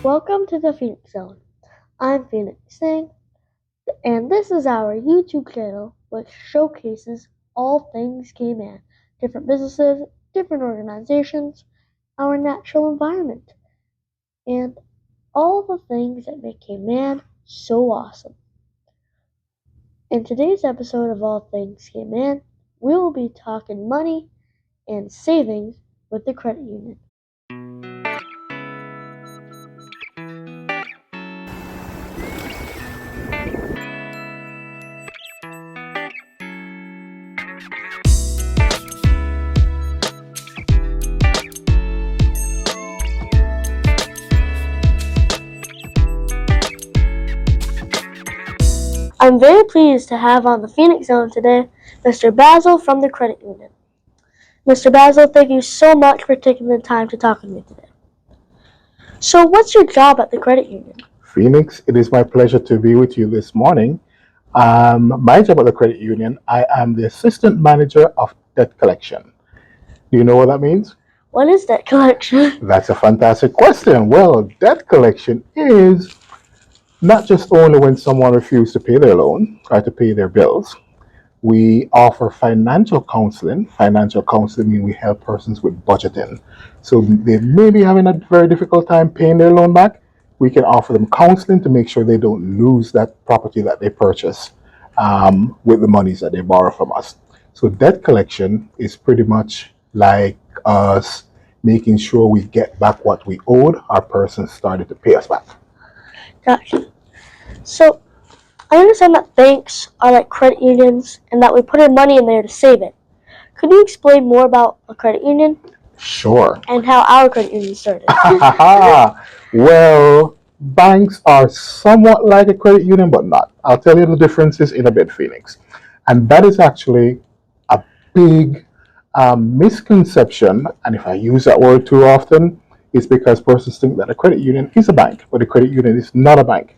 Welcome to the Phoenix Zone. I'm Phoenix Singh, and this is our YouTube channel which showcases all things Cayman, different businesses, different organizations, our natural environment, and all the things that make Cayman so awesome. In today's episode of All Things Cayman, we will be talking money and savings with the credit union. I'm very pleased to have on the Phoenix Zone today Mr. Basil from the credit union. Mr. Basil, thank you so much for taking the time to talk with me today. So, what's your job at the credit union? Phoenix, it is my pleasure to be with you this morning. My job at the credit union, I am the assistant manager of debt collection. Do you know what that means? What is debt collection? That's a fantastic question. Well, debt collection is not just only when someone refuses to pay their loan or to pay their bills. We offer financial counseling. Financial counseling means we help persons with budgeting. So they may be having a very difficult time paying their loan back. We can offer them counseling to make sure they don't lose that property that they purchase with the monies that they borrow from us. So debt collection is pretty much like us making sure we get back what we owed our person started to pay us back. Gotcha. So, I understand that banks are like credit unions and that we put our money in there to save it. Could you explain more about a credit union Sure. and how our credit union started? Well, banks are somewhat like a credit union, but not. I'll tell you the differences in a bit, Phoenix. And that is actually a big misconception. And if I use that word too often, it's because persons think that a credit union is a bank, but a credit union is not a bank.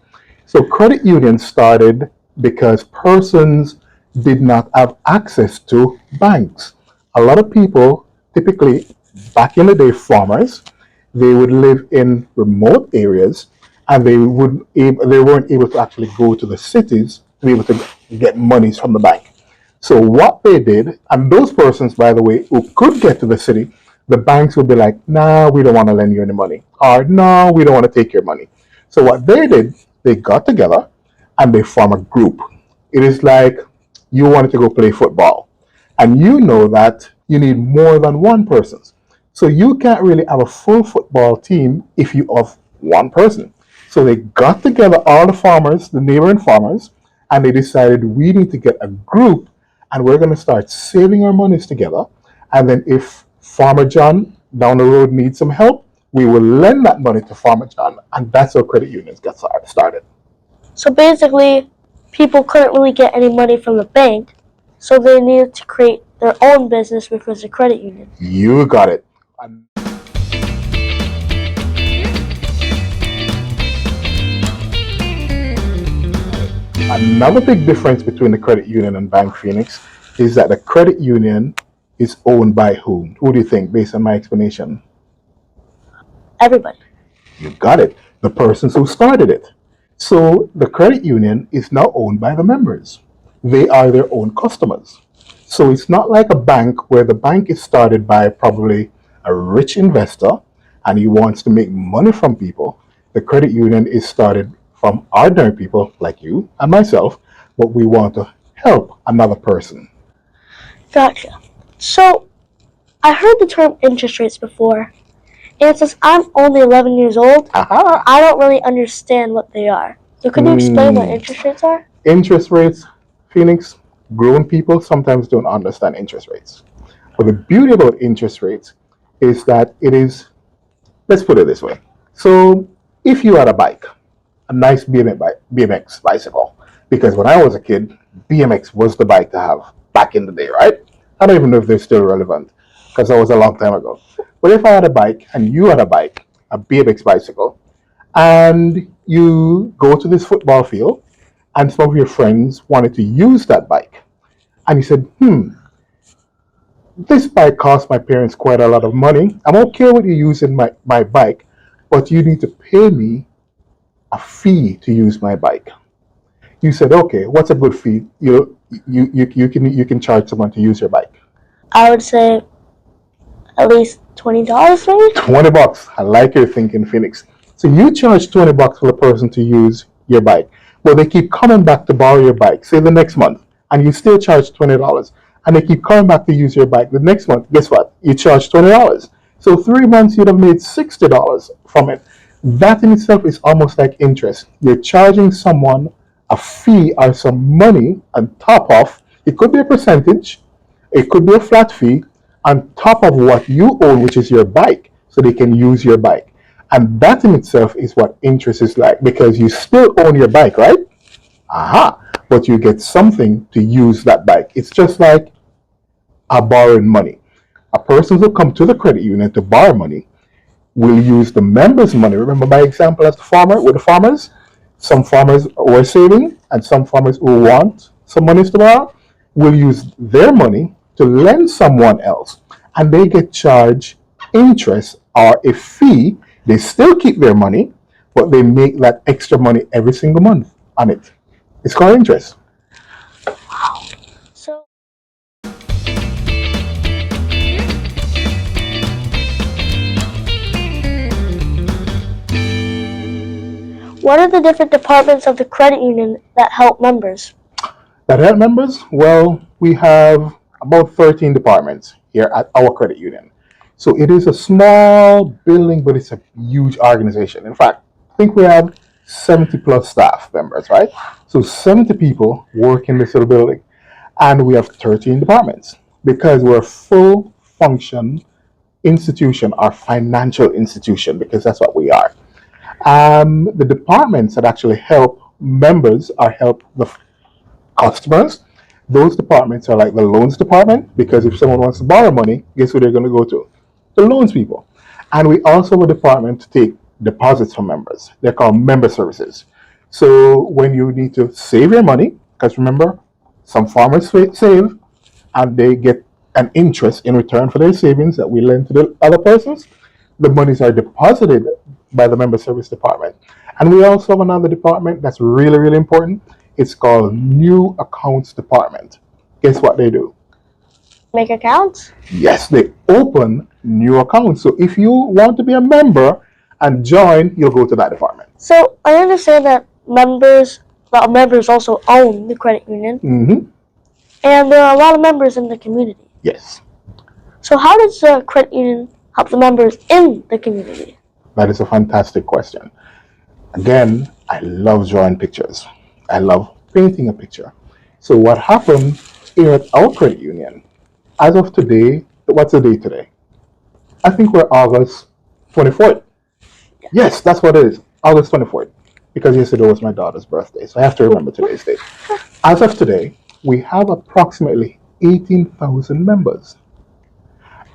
So credit unions started because persons did not have access to banks. A lot of people, typically back in the day, farmers, they would live in remote areas and they weren't able to actually go to the cities to be able to get monies from the bank. So what they did, and those persons, by the way, who could get to the city, the banks would be like, nah, we don't want to lend you any money. Or no, we don't want to take your money. So what they did, they got together and they form a group. It is like you wanted to go play football and you know that you need more than one person. So you can't really have a full football team if you have one person. So they got together all the farmers, the neighboring farmers, and they decided we need to get a group and we're going to start saving our monies together. And then if Farmer John down the road needs some help, we will lend that money to Farmer John. And that's how credit unions got started. So basically, people couldn't really get any money from the bank, so they needed to create their own business, which was a credit union. You got it. Another big difference between the credit union and Bank Phoenix is that the credit union is owned by whom? Who do you think, based on my explanation? Everybody. You got it. The persons who started it. So the credit union is now owned by the members. They are their own customers. So it's not like a bank where the bank is started by probably a rich investor and he wants to make money from people. The credit union is started from ordinary people like you and myself, but we want to help another person. Gotcha. So, I heard the term interest rates before, and since I'm only 11 years old, Aha. I don't really understand what they are. So could you explain what interest rates are? Interest rates, Phoenix, grown people sometimes don't understand interest rates. But the beauty about interest rates is that it is, let's put it this way. So if you had a bike, a nice BMX bicycle, because when I was a kid, BMX was the bike to have back in the day, right? I don't even know if they're still relevant because that was a long time ago. But if I had a bike and you had a bike, a BMX bicycle, and you go to this football field and some of your friends wanted to use that bike, and you said, this bike cost my parents quite a lot of money. I'm okay with you using my bike, but you need to pay me a fee to use my bike. You said, okay, what's a good fee? You can charge someone to use your bike. I would say at least $20 maybe. $20. I like your thinking, Phoenix. So you charge $20 for the person to use your bike. Well, they keep coming back to borrow your bike, say the next month, and you still charge $20. And they keep coming back to use your bike the next month. Guess what? You charge $20. So 3 months you'd have made $60 from it. That in itself is almost like interest. You're charging someone a fee or some money on top of, it could be a percentage, it could be a flat fee on top of what you own, which is your bike, so they can use your bike. And that in itself is what interest is like, because you still own your bike, right? Aha. But you get something to use that bike. It's just like a borrowing money. A person who come to the credit union to borrow money will use the members' money. Remember my example as the farmer with the farmers? Some farmers were saving, and some farmers who want some money to borrow will use their money to lend someone else, and they get charged interest or a fee. They still keep their money, but they make that extra money every single month on it. It's called interest. So, what are the different departments of the credit union that help members? That help members? Well, we have about 13 departments here at our credit union. So it is a small building, but it's a huge organization. In fact, I think we have 70 plus staff members, right? So 70 people work in this little building. And we have 13 departments because we're a full function institution or financial institution, because that's what we are. The departments that actually help members or help the customers, those departments are like the loans department, because if someone wants to borrow money, guess who they're going to go to? The loans people. And we also have a department to take deposits from members. They're called member services. So when you need to save your money, because remember, some farmers save and they get an interest in return for their savings that we lend to the other persons. The monies are deposited by the member service department. And we also have another department that's really, really important. It's called new accounts department. Guess what they do? Make accounts? Yes, they open new accounts. So if you want to be a member and join, you'll go to that department. So, I understand that members also own the credit union, Mm-hmm. and there are a lot of members in the community. Yes, So, how does the credit union help the members in the community? that is a fantastic question. Again, I love drawing pictures. I love painting a picture. So what happened here at our credit union, as of today, what's the date today? I think we're August 24th. Yes, that's what it is. August 24th. Because yesterday was my daughter's birthday. So I have to remember today's date. As of today, we have approximately 18,000 members.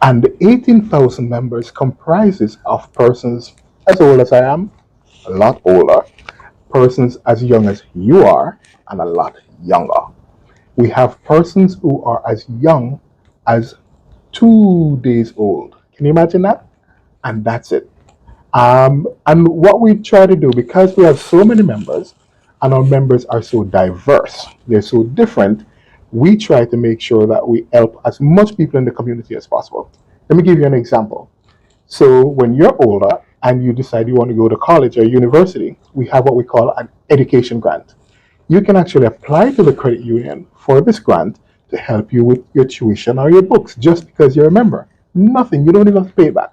And the 18,000 members comprises of persons as old as I am, a lot older, persons as young as you are, and a lot younger. We have persons who are as young as 2 days old. Can you imagine that? And that's it. And what we try to do, because we have so many members and our members are so diverse, they're so different, we try to make sure that we help as much people in the community as possible. Let me give you an example. So when you're older and you decide you want to go to college or university, we have what we call an education grant. You can actually apply to the credit union for this grant to help you with your tuition or your books just because you're a member. Nothing, you don't even have to pay it back.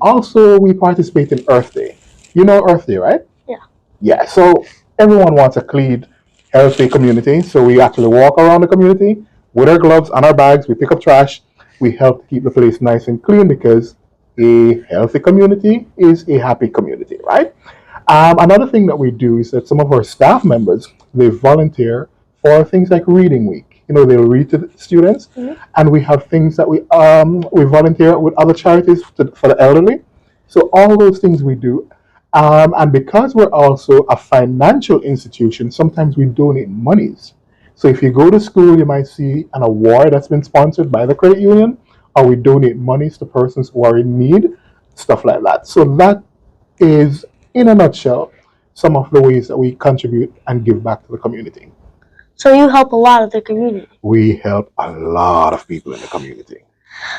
Also, we participate in Earth Day. You know Earth Day, right? Yeah. Yeah, so everyone wants a clean, healthy community. So we actually walk around the community with our gloves and our bags. We pick up trash. We help keep the place nice and clean, because a healthy community is a happy community, right? Another thing that we do is that some of our staff members, they volunteer for things like reading week. You know, they'll read to the students, and we have things that we volunteer with other charities for the elderly. So all those things we do, and because we're also a financial institution, sometimes we donate monies So if you go to school, you might see an award that's been sponsored by the credit union, or we donate monies to persons who are in need, stuff like that. So that is, in a nutshell, some of the ways that we contribute and give back to the community. So you help a lot of the community. We help a lot of people in the community.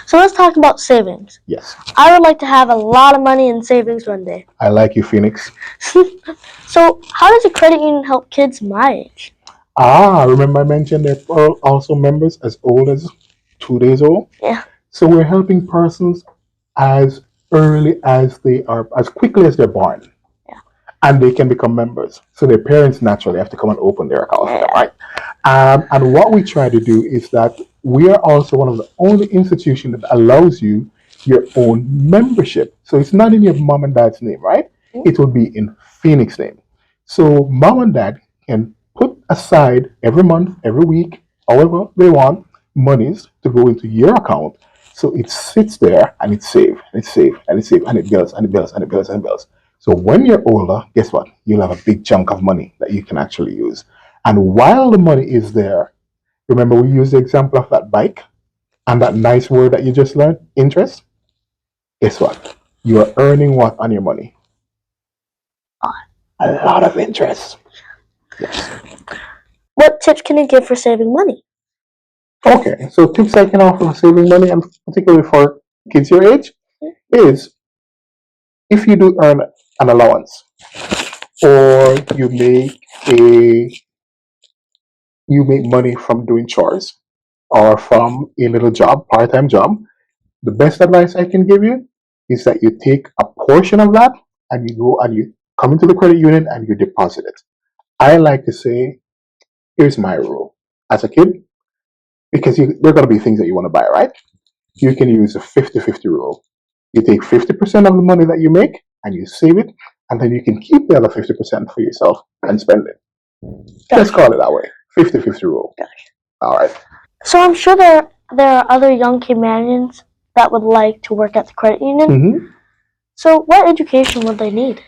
So let's talk about savings. Yes. I would like to have a lot of money in savings one day. I like you, Phoenix. So how does a credit union help kids my age? Remember I mentioned they're also members as old as 2 days old? Yeah. So we're helping persons as early as they are, as quickly as they're born. Yeah. And they can become members. So their parents naturally have to come and open their account for them, right? And what we try to do is that we are also one of the only institutions that allows you your own membership. So it's not in your mom and dad's name, right? It will be in Phoenix name. So mom and dad can put aside every month, every week, however they want, monies to go into your account. So it sits there and it's safe, and it's safe, and it's safe, and it builds, and it builds, and it builds, and it builds. So when you're older, guess what? You'll have a big chunk of money that you can actually use. And while the money is there, remember we used the example of that bike and that nice word that you just learned, interest? Guess what? You are earning what on your money? A lot of interest. Yes. What tips can you give for saving money? Okay, so tips I can offer for saving money, and particularly for kids your age, is if you do earn an allowance or you make money from doing chores or from a little job, part-time job, the best advice I can give you is that you take a portion of that and you go and you come into the credit union and you deposit it. I like to say, here's my rule. As a kid, because there are going to be things that you want to buy, right? You can use a 50-50 rule. You take 50% of the money that you make and you save it, and then you can keep the other 50% for yourself and spend it. Let's call it that way. 50-50 rule. All right. So I'm sure there are other young Caymanians that would like to work at the credit union. Mm-hmm. So what education would they need?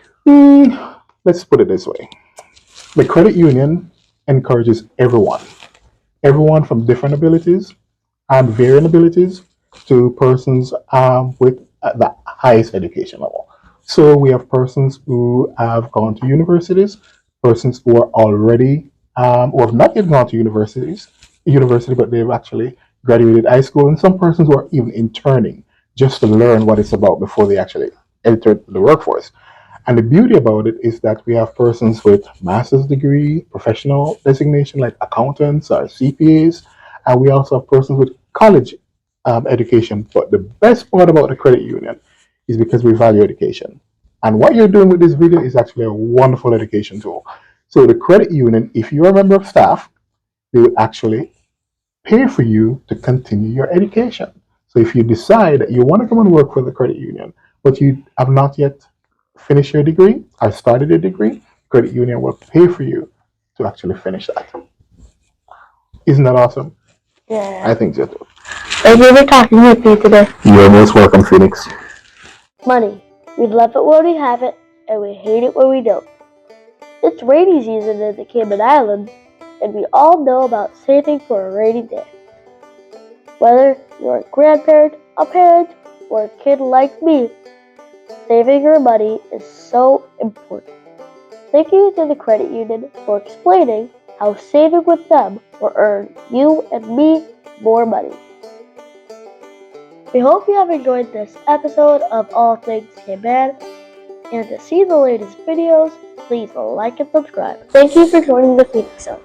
Let's put it this way. The credit union encourages everyone from different abilities and varying abilities to persons with the highest education level. So we have persons who have gone to universities, persons who are already, who have not yet gone to university, but they've actually graduated high school, and some persons who are even interning just to learn what it's about before they actually enter the workforce. And the beauty about it is that we have persons with master's degree, professional designation like accountants or CPAs, and we also have persons with college education. But the best part about the credit union is because we value education. And what you're doing with this video is actually a wonderful education tool. So the credit union, if you're a member of staff, they will actually pay for you to continue your education. So if you decide that you want to come and work for the credit union, but you have not yet finished your degree or started your degree, credit union will pay for you to actually finish that. Isn't that awesome? Yeah. I think so too. Thank you for talking with me today. You're most welcome, Phoenix. Money. We love it when we have it, and we hate it when we don't. It's rainy season in the Cayman Islands, and we all know about saving for a rainy day. Whether you're a grandparent, a parent, or a kid like me, saving your money is so important. Thank you to the credit union for explaining how saving with them will earn you and me more money. We hope you have enjoyed this episode of All Things Cayman, and to see the latest videos, please like and subscribe. Thank you for joining the Phoenix Zone.